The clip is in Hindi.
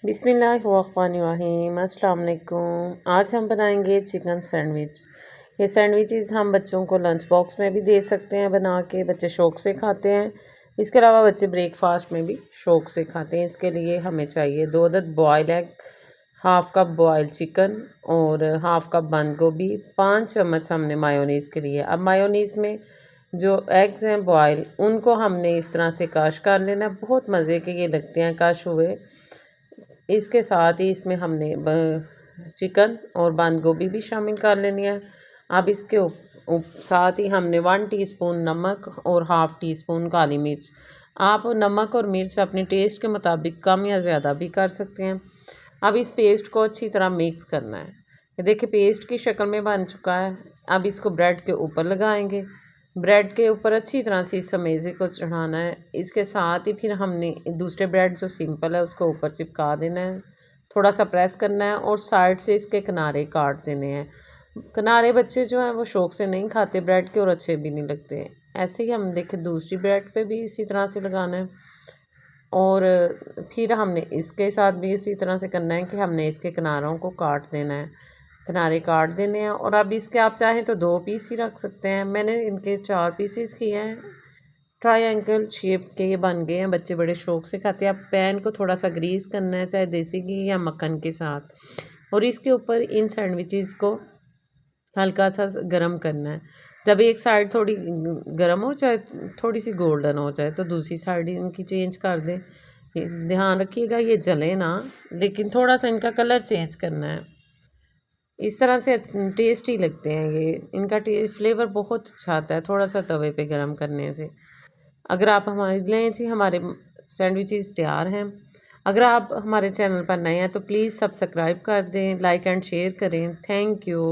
बिस्मिल्लाहिर्रहमानिर्रहीम। अस्सलाम वालेकुम। आज हम बनाएंगे चिकन सैंडविच। ये सैंडविचेस हम बच्चों को लंच बॉक्स में भी दे सकते हैं बना के, बच्चे शौक़ से खाते हैं। इसके अलावा बच्चे ब्रेकफास्ट में भी शौक़ से खाते हैं। इसके लिए हमें चाहिए 2 अदद boil egg, half cup boil chicken और हाफ़ कप बंद गोभी, 5 चम्मच हमने मायोनीज़ के लिए। अब मायोनीज़ में जो एग्स हैं बॉयल, उनको हमने इस तरह से क्रश कर लेना। बहुत मज़े के ये लगते हैं क्रश हुए। इसके साथ ही इसमें हमने चिकन और बंद गोभी भी शामिल कर लेनी है। अब इसके साथ ही हमने 1 टीस्पून नमक और हाफ़ टी स्पून काली मिर्च। आप नमक और मिर्च अपने टेस्ट के मुताबिक कम या ज़्यादा भी कर सकते हैं। अब इस पेस्ट को अच्छी तरह मिक्स करना है। ये देखिए पेस्ट की शक्ल में बन चुका है। अब इसको ब्रेड के ऊपर लगाएंगे। ब्रेड के ऊपर अच्छी तरह से इस समेजे को चढ़ाना है। इसके साथ ही फिर हमने दूसरे ब्रेड जो सिंपल है उसको ऊपर चिपका देना है, थोड़ा सा प्रेस करना है और साइड से इसके किनारे काट देने हैं। किनारे बच्चे जो हैं वो शौक़ से नहीं खाते ब्रेड के और अच्छे भी नहीं लगते। ऐसे ही हम देखें दूसरी ब्रेड पे भी इसी तरह से लगाना है और फिर हमने इसके साथ भी इसी तरह से करना है कि हमने इसके किनारों को काट देना है, किनारे काट देने हैं। और अब इसके आप चाहें तो 2 पीस ही रख सकते हैं। मैंने इनके 4 पीसेस किए हैं। ट्रायंगल शेप के ये बन गए हैं, बच्चे बड़े शौक़ से खाते हैं। अब पैन को थोड़ा सा ग्रीस करना है, चाहे देसी घी या मक्खन के साथ, और इसके ऊपर इन सैंडविचेस को हल्का सा गरम करना है। जब एक साइड थोड़ी गरम हो जाए, थोड़ी सी गोल्डन हो जाए, तो दूसरी साइड इनकी चेंज कर दें। ध्यान रखिएगा ये जले ना, लेकिन थोड़ा सा इनका कलर चेंज करना है। इस तरह से टेस्टी लगते हैं ये, इनका फ्लेवर बहुत अच्छा आता है थोड़ा सा तवे पे गरम करने से। अगर आप हमारे लें जी, हमारे सैंडविचेस तैयार हैं। अगर आप हमारे चैनल पर नए हैं तो प्लीज़ सब्सक्राइब कर दें, लाइक एंड शेयर करें। Thank you.